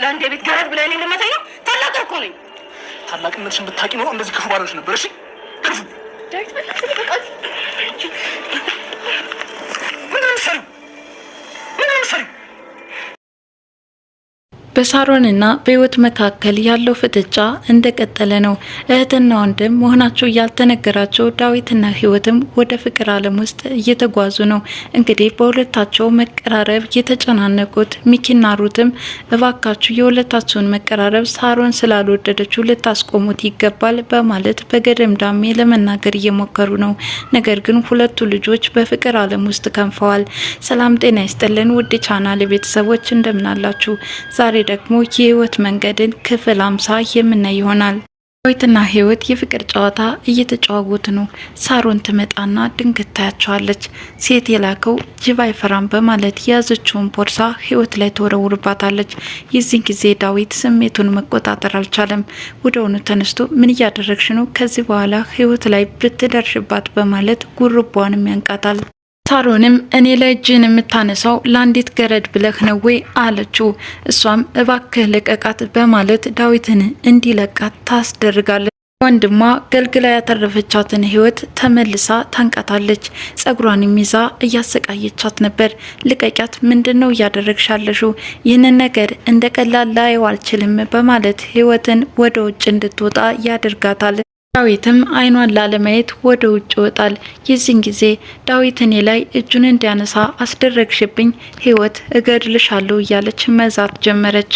ለአንድ የቤት ገረድ ብለህ እኔን ልመታኝ ነው? ታላቅ እኮ ነኝ። ታላቅነትሽን ብታውቂ ኖሮ እንደዚህ ክፉ ባልሆንሽ ነበር። እሺ ክፉ ዳዊት በቃ በሳሮንና በህይወት መካከል ያለው ፍጥጫ እንደቀጠለ ነው። እህትና ወንድም መሆናቸው ያልተነገራቸው ዳዊትና ህይወትም ወደ ፍቅር ዓለም ውስጥ እየተጓዙ ነው። እንግዲህ በሁለታቸው መቀራረብ የተጨናነቁት ሚኪና ሩትም እባካችሁ የሁለታቸውን መቀራረብ ሳሮን ስላልወደደችው ልታስቆሙት ይገባል በማለት በገደምዳሜ ለመናገር እየሞከሩ ነው። ነገር ግን ሁለቱ ልጆች በፍቅር ዓለም ውስጥ ከንፈዋል። ሰላም ጤና ይስጥልን ውድ ቻናል ቤተሰቦች እንደምናላችሁ። ዛሬ ደግሞ የህይወት መንገድን ክፍል 50 የምናይ ይሆናል። ዳዊትና ህይወት የፍቅር ጨዋታ እየተጫወቱ ነው። ሳሮን ትመጣና ድንገት ታያቸዋለች። ሴት የላከው ጅብ አይፈራም በማለት የያዘችውን ቦርሳ ህይወት ላይ ተወረውርባታለች። የዚህን ጊዜ ዳዊት ስሜቱን መቆጣጠር አልቻለም። ወደውኑ ተነስቶ ምን እያደረግሽ ነው? ከዚህ በኋላ ህይወት ላይ ብትደርሽባት በማለት ጉርቧንም ያንቃታል። ሳሮንም እኔ ላይ እጅን የምታነሳው ለአንዲት ገረድ ብለህ ነው ወይ አለችው። እሷም እባክህ ልቀቃት በማለት ዳዊትን እንዲለቃት ታስደርጋለች። ወንድሟ ገልግላ ያተረፈቻትን ህይወት ተመልሳ ታንቃታለች። ጸጉሯንም ይዛ እያሰቃየቻት ነበር። ልቀቂያት፣ ምንድነው እያደረግሻለሽው? ይህንን ነገር እንደ ቀላል ላየው አልችልም በማለት ህይወትን ወደ ውጭ እንድትወጣ ያደርጋታል። ዳዊትም አይኗን ላለማየት ወደ ውጭ ይወጣል። የዚህን ጊዜ ዳዊት እኔ ላይ እጁን እንዲያነሳ አስደረግሽብኝ፣ ህይወት እገድልሻለሁ እያለች መዛት ጀመረች።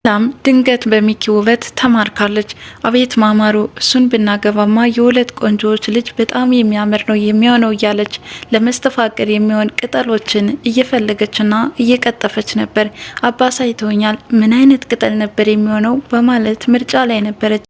ሰላም ድንገት በሚኪ ውበት ተማርካለች። አቤት ማማሩ፣ እሱን ብናገባማ የሁለት ቆንጆዎች ልጅ በጣም የሚያምር ነው የሚሆነው እያለች ለመስተፋቅር የሚሆን ቅጠሎችን እየፈለገችና እየቀጠፈች ነበር። አባሳይተውኛል፣ ምን አይነት ቅጠል ነበር የሚሆነው በማለት ምርጫ ላይ ነበረች።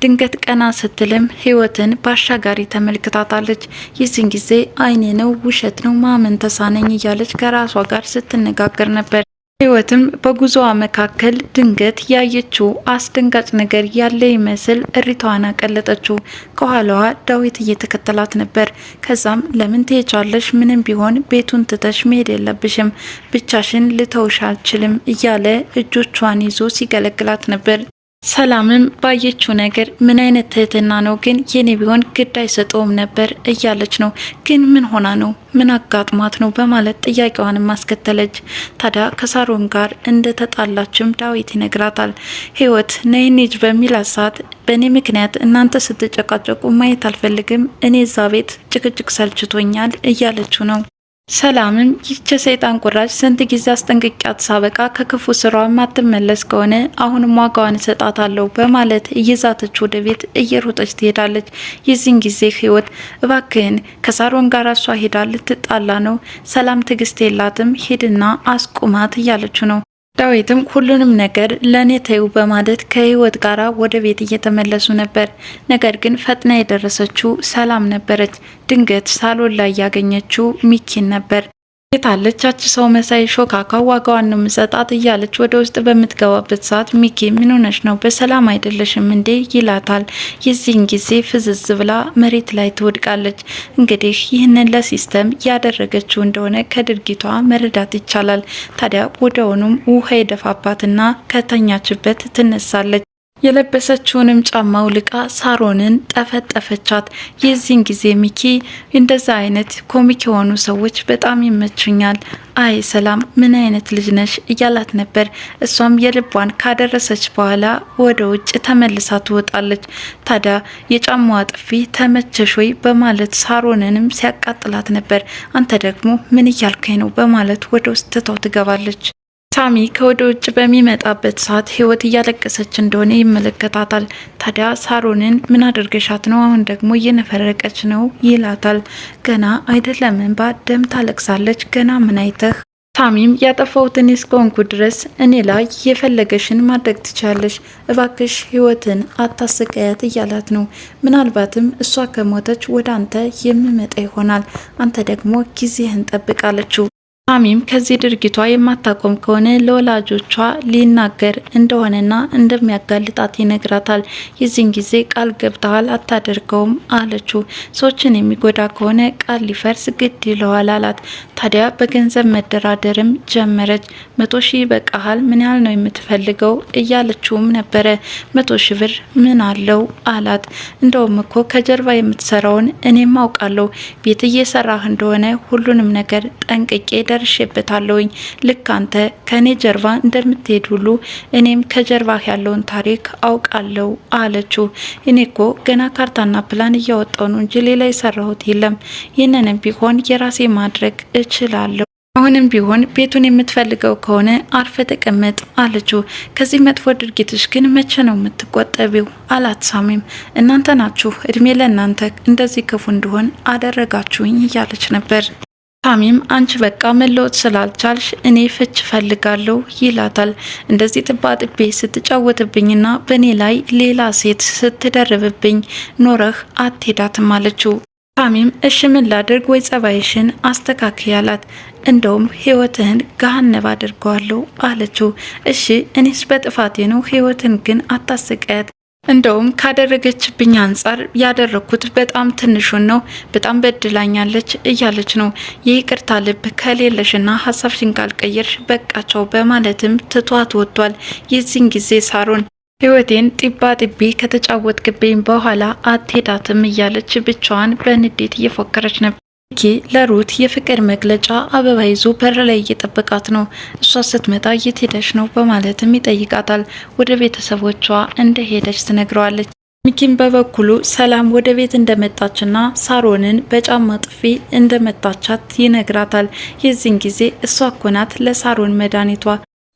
ድንገት ቀና ስትልም ህይወትን በአሻጋሪ ተመልክታታለች። የዚህን ጊዜ አይኔ ነው ውሸት ነው ማመን ተሳነኝ እያለች ከራሷ ጋር ስትነጋገር ነበር። ህይወትም በጉዞዋ መካከል ድንገት ያየችው አስደንጋጭ ነገር ያለ ይመስል እሪቷን አቀለጠችው። ከኋላዋ ዳዊት እየተከተላት ነበር። ከዛም ለምን ትሄጃለሽ? ምንም ቢሆን ቤቱን ትተሽ መሄድ የለብሽም፣ ብቻሽን ልተውሽ አልችልም እያለ እጆቿን ይዞ ሲገለግላት ነበር። ሰላምም ባየችው ነገር ምን አይነት ትህትና ነው ግን የኔ ቢሆን ግድ አይሰጠውም ነበር እያለች ነው። ግን ምን ሆና ነው? ምን አጋጥሟት ነው በማለት ጥያቄዋን ማስከተለች። ታዲያ ከሳሮን ጋር እንደተጣላችም ዳዊት ይነግራታል። ህይወት ነይ እንሂድ በሚላት ሰዓት በእኔ ምክንያት እናንተ ስትጨቃጨቁ ማየት አልፈልግም፣ እኔ እዛ ቤት ጭቅጭቅ ሰልችቶኛል እያለችው ነው። ሰላምም ይህች ሰይጣን ቁራጭ ስንት ጊዜ አስጠንቅቂያት ሳበቃ ከክፉ ስራዋ ማትመለስ ከሆነ አሁንም ዋጋዋን እሰጣታለሁ በማለት እየዛተች ወደ ቤት እየሮጠች ትሄዳለች። የዚህን ጊዜ ህይወት እባክህን ከሳሮን ጋር እሷ ሄዳ ልትጣላ ነው፣ ሰላም ትዕግስት የላትም፣ ሂድና አስቁማት እያለችው ነው። ዳዊትም ሁሉንም ነገር ለኔ ተዩ በማለት ከህይወት ጋር ወደ ቤት እየተመለሱ ነበር። ነገር ግን ፈጥና የደረሰችው ሰላም ነበረች። ድንገት ሳሎን ላይ ያገኘችው ሚኪን ነበር። የታለች ያቺ ሰው መሳይ ሾካካ ዋጋዋን ነው የምሰጣት እያለች ወደ ውስጥ በምትገባበት ሰዓት ሚኪ ምን ሆነሽ ነው በሰላም አይደለሽም እንዴ ይላታል። የዚህን ጊዜ ፍዝዝ ብላ መሬት ላይ ትወድቃለች። እንግዲህ ይህንን ለሲስተም ያደረገችው እንደሆነ ከድርጊቷ መረዳት ይቻላል። ታዲያ ወደውኑም ውሃ የደፋባትና ከተኛችበት ትነሳለች። የለበሰችውንም ጫማ አውልቃ ሳሮንን ጠፈጠፈቻት። የዚህን ጊዜ ሚኪ እንደዛ አይነት ኮሚክ የሆኑ ሰዎች በጣም ይመቹኛል፣ አይ ሰላም ምን አይነት ልጅ ነሽ እያላት ነበር። እሷም የልቧን ካደረሰች በኋላ ወደ ውጭ ተመልሳ ትወጣለች። ታዲያ የጫማዋ ጥፊ ተመቸሽ ወይ በማለት ሳሮንንም ሲያቃጥላት ነበር። አንተ ደግሞ ምን እያልከኝ ነው በማለት ወደ ውስጥ ትተው ትገባለች። ሳሚ ከወደ ውጭ በሚመጣበት ሰዓት ህይወት እያለቀሰች እንደሆነ ይመለከታታል። ታዲያ ሳሮንን ምን አድርገሻት ነው? አሁን ደግሞ እየነፈረቀች ነው ይላታል። ገና አይደለም እንባ ደም ታለቅሳለች። ገና ምን አይተህ? ሳሚም ያጠፋሁትን እስከሆንኩ ድረስ እኔ ላይ የፈለገሽን ማድረግ ትቻለሽ፣ እባክሽ ህይወትን አታሰቃያት እያላት ነው። ምናልባትም እሷ ከሞተች ወደ አንተ የምመጣ ይሆናል፣ አንተ ደግሞ ጊዜህን ጠብቃለችው። ሳሚም ከዚህ ድርጊቷ የማታቆም ከሆነ ለወላጆቿ ሊናገር እንደሆነና እንደሚያጋልጣት ይነግራታል። የዚህን ጊዜ ቃል ገብተሃል አታደርገውም አለችው። ሰዎችን የሚጎዳ ከሆነ ቃል ሊፈርስ ግድ ይለዋል አላት። ታዲያ በገንዘብ መደራደርም ጀመረች። 100,000 በቃሃል? ምን ያህል ነው የምትፈልገው እያለችውም ነበረ። 100,000 ብር ምን አለው አላት። እንደውም እኮ ከጀርባ የምትሰራውን እኔም አውቃለሁ። ቤት እየሰራህ እንደሆነ ሁሉንም ነገር ጠንቅቄ ደርሼበታለሁኝ። ልክ አንተ ከኔ ጀርባ እንደምትሄድ ሁሉ እኔም ከጀርባህ ያለውን ታሪክ አውቃለሁ አለችው። እኔ እኮ ገና ካርታና ፕላን እያወጣው ነው እንጂ ሌላ የሰራሁት የለም። ይህንንም ቢሆን የራሴ ማድረግ እችላለሁ። አሁንም ቢሆን ቤቱን የምትፈልገው ከሆነ አርፈ ተቀመጥ አለችው። ከዚህ መጥፎ ድርጊትሽ ግን መቼ ነው የምትቆጠቢው አላት ሳሚም። እናንተ ናችሁ እድሜ ለእናንተ እንደዚህ ክፉ እንድሆን አደረጋችሁኝ እያለች ነበር። ሳሚም አንቺ በቃ መለወጥ ስላልቻልሽ እኔ ፍች ፈልጋለሁ ይላታል። እንደዚህ ጥባጥቤ ስትጫወትብኝና በእኔ ላይ ሌላ ሴት ስትደርብብኝ ኖረህ አትሄዳትም አለችው። ሳሚም እሺ ምን ላድርግ ወይ ጸባይሽን አስተካክያላት፣ እንደውም ህይወትህን ገሃነብ አድርገዋለሁ አለችው። እሺ እኔስ በጥፋቴ ነው፣ ህይወትን ግን አታሰቃያት። እንደውም ካደረገችብኝ አንጻር ያደረኩት በጣም ትንሹን ነው፣ በጣም በድላኛለች እያለች ነው። የይቅርታ ልብ ከሌለሽና ሀሳብሽን ካልቀየርሽ በቃቸው በማለትም ትቷት ወጥቷል። የዚህን ጊዜ ሳሮን ህይወቴን ጢባ ጢቤ ከተጫወትክብኝ በኋላ አትሄዳትም እያለች ብቻዋን በንዴት እየፎከረች ነበር። ሚኪ ለሩት የፍቅር መግለጫ አበባ ይዞ በር ላይ እየጠበቃት ነው። እሷ ስትመጣ የት ሄደች ነው በማለትም ይጠይቃታል። ወደ ቤተሰቦቿ እንደሄደች ትነግረዋለች። ሚኪም በበኩሉ ሰላም ወደ ቤት እንደመጣችና ሳሮንን በጫማ ጥፊ እንደመታቻት ይነግራታል። የዚህን ጊዜ እሷ እኮ ናት ለሳሮን መድኃኒቷ፣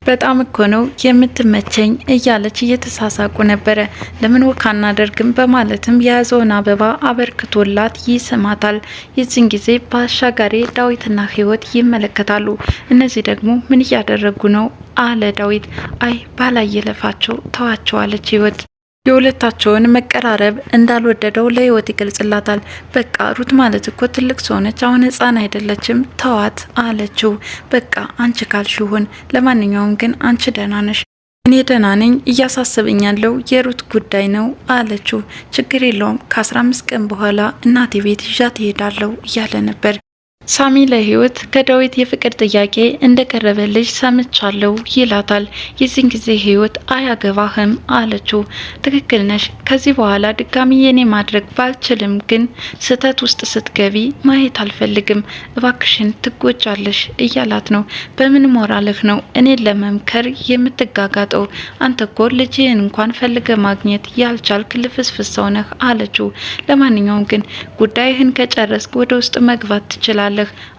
በጣም እኮ ነው የምትመቸኝ እያለች እየተሳሳቁ ነበረ። ለምን ወካ አናደርግም በማለትም የያዘውን አበባ አበርክቶላት ይስማታል። የዚህን ጊዜ በአሻጋሪ ዳዊትና ህይወት ይመለከታሉ። እነዚህ ደግሞ ምን እያደረጉ ነው አለ ዳዊት። አይ ባላየለፋቸው ተዋቸዋለች ህይወት። የሁለታቸውን መቀራረብ እንዳልወደደው ለህይወት ይገልጽላታል። በቃ ሩት ማለት እኮ ትልቅ ሰው ነች፣ አሁን ህፃን አይደለችም፣ ተዋት አለችው። በቃ አንቺ ካልሽ ይሁን፣ ለማንኛውም ግን አንቺ ደህና ነሽ? እኔ ደህና ነኝ፣ እያሳሰበኝ ያለው የሩት ጉዳይ ነው አለችው። ችግር የለውም ከ15 ቀን በኋላ እናቴ ቤት ይዣት እሄዳለሁ እያለ ነበር። ሳሚ ለህይወት ከዳዊት የፍቅር ጥያቄ እንደቀረበልሽ ሰምቻለሁ ይላታል። የዚህን ጊዜ ህይወት አያገባህም አለችው። ትክክል ነሽ፣ ከዚህ በኋላ ድጋሚ የኔ ማድረግ ባልችልም ግን ስህተት ውስጥ ስትገቢ ማየት አልፈልግም፣ እባክሽን ትጎጃለሽ እያላት ነው። በምን ሞራልህ ነው እኔን ለመምከር የምትጋጋጠው? አንተ እኮ ልጅህን እንኳን ፈልገ ማግኘት ያልቻልክ ልፍስፍስ ሰው ነህ አለችው። ለማንኛውም ግን ጉዳይህን ከጨረስክ ወደ ውስጥ መግባት ትችላለህ፣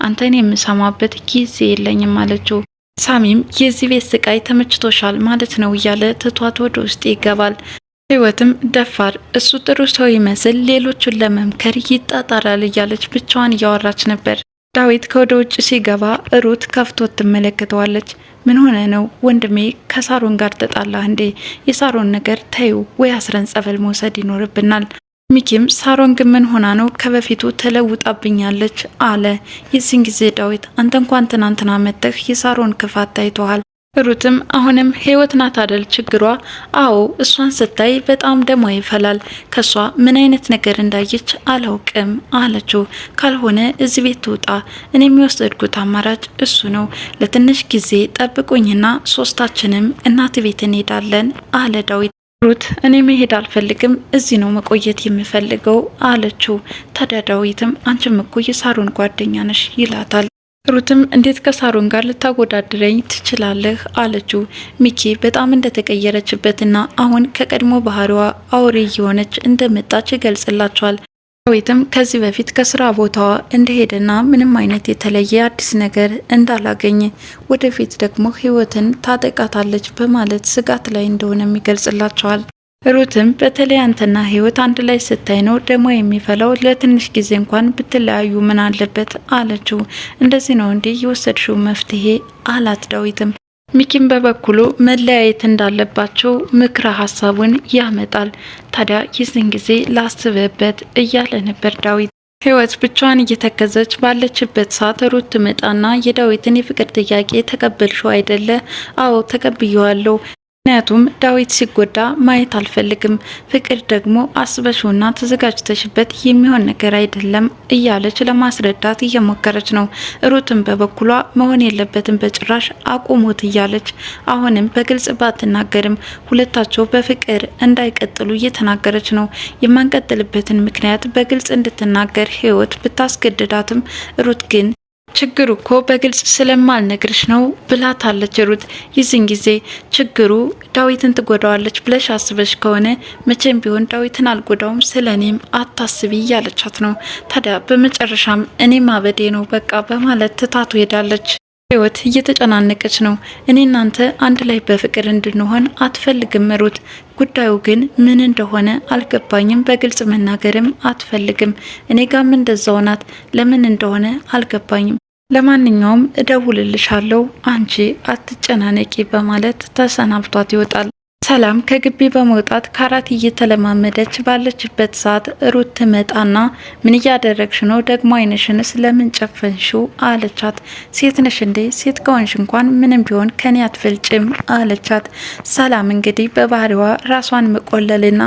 አንተን የምሰማበት ጊዜ የለኝም አለችው። ሳሚም የዚህ ቤት ስቃይ ተመችቶሻል ማለት ነው እያለ ትቷት ወደ ውስጥ ይገባል። ህይወትም ደፋር፣ እሱ ጥሩ ሰው ይመስል ሌሎቹን ለመምከር ይጣጣራል እያለች ብቻዋን እያወራች ነበር። ዳዊት ከወደ ውጭ ሲገባ ሩት ከፍቶት ትመለከተዋለች። ምን ሆነ ነው ወንድሜ? ከሳሮን ጋር ተጣላህ እንዴ? የሳሮን ነገር ተይው ወይ አስረን ጸበል መውሰድ ይኖርብናል። ሚኪም ሳሮን ግን ምን ሆና ነው ከበፊቱ ተለውጣብኛለች አለ። የዚህን ጊዜ ዳዊት አንተ እንኳን ትናንትና መጥተህ የሳሮን ክፋት ታይቷል። ሩትም አሁንም ህይወት ናት አይደል ችግሯ? አዎ እሷን ስታይ በጣም ደሟ ይፈላል። ከሷ ምን አይነት ነገር እንዳየች አላውቅም አለችው። ካልሆነ እዚህ ቤት ትውጣ፣ እኔ የሚወሰድኩት አማራጭ እሱ ነው። ለትንሽ ጊዜ ጠብቁኝና ሶስታችንም እናት ቤት እንሄዳለን አለ ዳዊት። ሩት እኔ መሄድ አልፈልግም፣ እዚህ ነው መቆየት የምፈልገው አለችው። ታዲያ ዳዊትም አንቺም እኮ የሳሮን ጓደኛ ነሽ ይላታል። ሩትም እንዴት ከሳሮን ጋር ልታወዳድረኝ ትችላለህ አለችው። ሚኪ በጣም እንደተቀየረችበትና አሁን ከቀድሞ ባህሪዋ አውሬ እየሆነች እንደመጣች ይገልጽላቸዋል። ዳዊትም ከዚህ በፊት ከስራ ቦታዋ እንደሄደና ምንም አይነት የተለየ አዲስ ነገር እንዳላገኘ ወደፊት ደግሞ ህይወትን ታጠቃታለች በማለት ስጋት ላይ እንደሆነ ይገልጽላቸዋል። ሩትም በተለይ አንተና ህይወት አንድ ላይ ስታይ ነው ደሞ የሚፈላው፣ ለትንሽ ጊዜ እንኳን ብትለያዩ ምን አለበት አለችው። እንደዚህ ነው እንዴ የወሰድሽው መፍትሄ አላት ዳዊትም። ሚኪም በበኩሉ መለያየት እንዳለባቸው ምክረ ሀሳቡን ያመጣል። ታዲያ ይህን ጊዜ ላስብበት እያለ ነበር ዳዊት። ህይወት ብቻዋን እየተከዘች ባለችበት ሰዓት ሩት ትመጣና የዳዊትን የፍቅር ጥያቄ ተቀበልሽው አይደለ? አዎ ተቀብየዋለሁ። ምክንያቱም ዳዊት ሲጎዳ ማየት አልፈልግም። ፍቅር ደግሞ አስበሽውና ተዘጋጅተሽበት የሚሆን ነገር አይደለም እያለች ለማስረዳት እየሞከረች ነው። ሩትም በበኩሏ መሆን የለበትም በጭራሽ አቁሙት እያለች አሁንም በግልጽ ባትናገርም ሁለታቸው በፍቅር እንዳይቀጥሉ እየተናገረች ነው። የማንቀጥልበትን ምክንያት በግልጽ እንድትናገር ህይወት ብታስገድዳትም ሩት ግን ችግሩ እኮ በግልጽ ስለማልነግርሽ ነው ብላታለች። ሩት ይህን ጊዜ ችግሩ ዳዊትን ትጎዳዋለች ብለሽ አስበሽ ከሆነ መቼም ቢሆን ዳዊትን አልጎዳውም፣ ስለኔም አታስቢ እያለቻት ነው። ታዲያ በመጨረሻም እኔ ማበዴ ነው በቃ በማለት ትታቱ ሄዳለች። ህይወት እየተጨናነቀች ነው። እኔ እናንተ አንድ ላይ በፍቅር እንድንሆን አትፈልግም ሩት። ጉዳዩ ግን ምን እንደሆነ አልገባኝም። በግልጽ መናገርም አትፈልግም። እኔ ጋም እንደዛው ናት። ለምን እንደሆነ አልገባኝም። ለማንኛውም እደውልልሻለሁ፣ አንቺ አትጨናነቂ በማለት ተሰናብቷት ይወጣል። ሰላም ከግቢ በመውጣት ካራት እየተለማመደች ባለችበት ሰዓት ሩት ትመጣና ምን እያደረግሽ ነው? ደግሞ አይንሽን ስለምን ጨፈንሽው? አለቻት። ሴት ነሽ እንዴ? ሴት ከሆንሽ እንኳን ምንም ቢሆን ከኔ አትፈልጭም አለቻት። ሰላም እንግዲህ በባህሪዋ ራሷን መቆለልና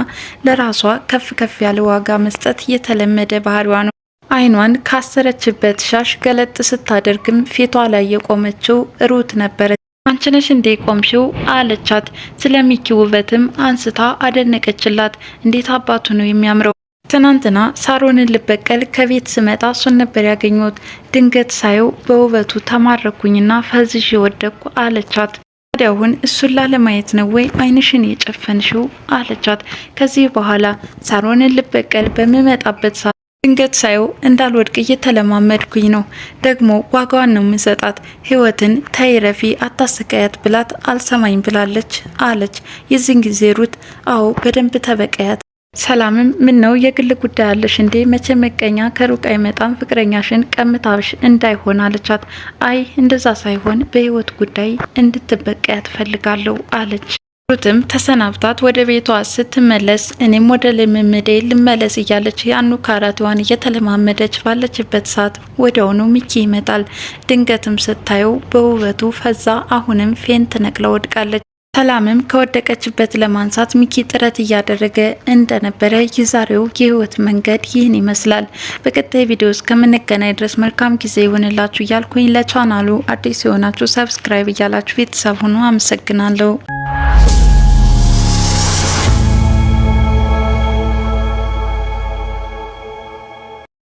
ለራሷ ከፍ ከፍ ያለ ዋጋ መስጠት የተለመደ ባህሪዋ ነው። አይኗን ካሰረችበት ሻሽ ገለጥ ስታደርግም ፊቷ ላይ የቆመችው ሩት ነበረች። አንቺ ነሽ እንዴ ቆምሽው? አለቻት። ስለሚኪ ውበትም አንስታ አደነቀችላት። እንዴት አባቱ ነው የሚያምረው! ትናንትና ሳሮንን ልበቀል ከቤት ስመጣ እሱን ነበር ያገኘሁት። ድንገት ሳየው በውበቱ ተማረኩኝና ፈዝዤ ወደቅኩ አለቻት። ታዲያውን እሱን ላለማየት ነው ወይ አይንሽን የጨፈንሽው? አለቻት። ከዚህ በኋላ ሳሮንን ልበቀል በምመጣበት ሰዓት ድንገት ሳየው እንዳልወድቅ እየተለማመድኩኝ ነው። ደግሞ ዋጋዋን ነው የምሰጣት። ህይወትን ተይረፊ አታሰቃያት ብላት አልሰማኝ ብላለች አለች። የዚህን ጊዜ ሩት አዎ በደንብ ተበቀያት። ሰላምም ምን ነው የግል ጉዳይ አለሽ እንዴ? መቼ መቀኛ ከሩቅ አይመጣም፣ ፍቅረኛሽን ቀምታሽ እንዳይሆን አለቻት። አይ እንደዛ ሳይሆን በህይወት ጉዳይ እንድትበቀያት ፈልጋለሁ አለች። ሩትም ተሰናብታት ወደ ቤቷ ስትመለስ እኔም ወደ ልምምዴ ልመለስ እያለች ያኑ ካራቴዋን እየተለማመደች ባለችበት ሰዓት ወዲያውኑ ሚኪ ይመጣል። ድንገትም ስታየው በውበቱ ፈዛ አሁንም ፌንት ነቅላ ወድቃለች። ሰላምም ከወደቀችበት ለማንሳት ሚኪ ጥረት እያደረገ እንደነበረ የዛሬው የህይወት መንገድ ይህን ይመስላል። በቀጣይ ቪዲዮ እስከምንገናኝ ድረስ መልካም ጊዜ ይሆንላችሁ እያልኩኝ ለቻናሉ አዲስ የሆናችሁ ሰብስክራይብ እያላችሁ ቤተሰብ ሁኑ። አመሰግናለሁ።